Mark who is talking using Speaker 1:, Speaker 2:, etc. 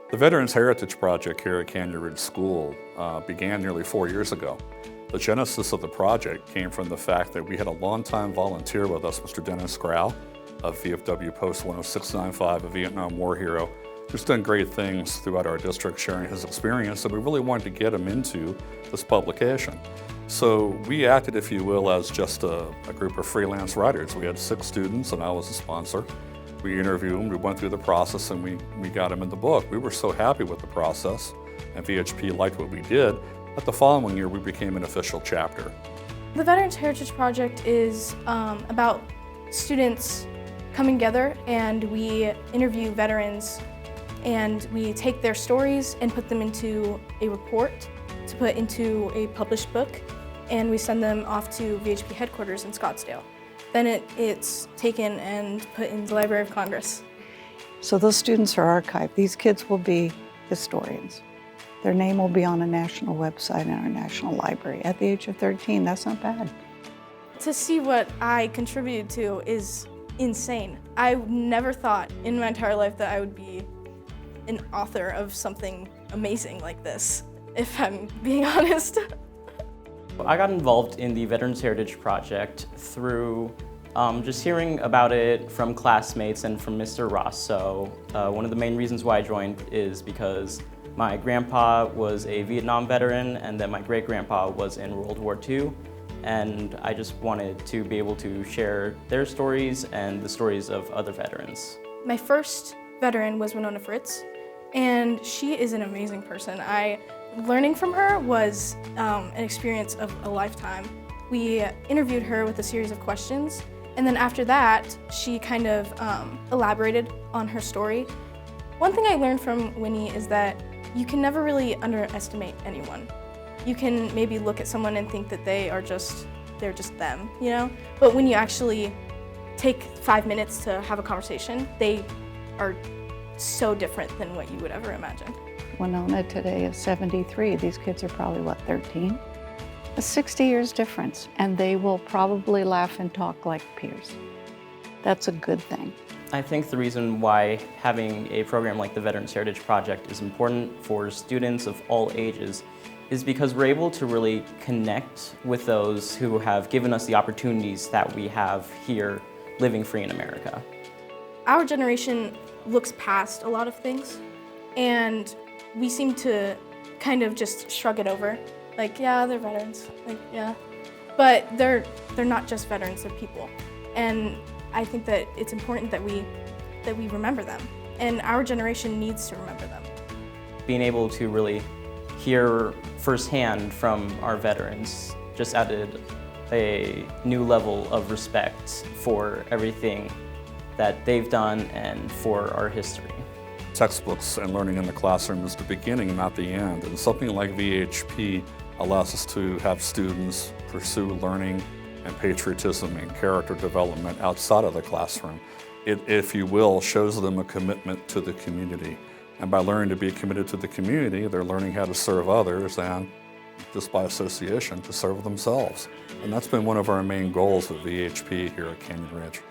Speaker 1: The Veterans Heritage Project here at Canyon Ridge School began nearly 4 years ago. The genesis of the project came from the fact that we had a longtime volunteer with us, Mr. Dennis Grau of VFW Post 10695, a Vietnam War hero, who's done great things throughout our district sharing his experience, and we really wanted to get him into this publication. So we acted, if you will, as just a group of freelance writers. We had 6 students and I was a sponsor. We interviewed them, we went through the process, and we got them in the book. We were so happy with the process, and VHP liked what we did, that the following year we became an official chapter.
Speaker 2: The Veterans Heritage Project is about students coming together, and we interview veterans, and we take their stories and put them into a report to put into a published book, and we send them off to VHP headquarters in Scottsdale. Then it's taken and put in the Library of Congress.
Speaker 3: So those students are archived. These kids will be historians. Their name will be on a national website in our national library. At the age of 13, that's not bad.
Speaker 2: To see what I contributed to is insane. I never thought in my entire life that I would be an author of something amazing like this, if I'm being honest.
Speaker 4: I got involved in the Veterans Heritage Project through just hearing about it from classmates and from Mr. Ross. So one of the main reasons why I joined is because my grandpa was a Vietnam veteran, and then my great-grandpa was in World War II. And I just wanted to be able to share their stories and the stories of other veterans.
Speaker 2: My first veteran was Winona Fritz, and she is an amazing person. Learning from her was an experience of a lifetime. We interviewed her with a series of questions, and then after that, she kind of elaborated on her story. One thing I learned from Winnie is that you can never really underestimate anyone. You can maybe look at someone and think that they're just them, you know? But when you actually take 5 minutes to have a conversation, they are so different than what you would ever imagine.
Speaker 3: Winona today is 73. These kids are probably, what, 13? A 60 years difference, and they will probably laugh and talk like peers. That's a good thing.
Speaker 4: I think the reason why having a program like the Veterans Heritage Project is important for students of all ages is because we're able to really connect with those who have given us the opportunities that we have here living free in America.
Speaker 2: Our generation looks past a lot of things, and we seem to kind of just shrug it over. Like, yeah, they're veterans, like, yeah. But they're not just veterans, they're people. And I think that it's important that we remember them, and our generation needs to remember them.
Speaker 4: Being able to really hear firsthand from our veterans just added a new level of respect for everything that they've done and for our history.
Speaker 1: Textbooks and learning in the classroom is the beginning, not the end, and something like VHP allows us to have students pursue learning and patriotism and character development outside of the classroom. It, if you will, shows them a commitment to the community. And by learning to be committed to the community, they're learning how to serve others and, just by association, to serve themselves. And that's been one of our main goals of VHP here at Canyon Ridge.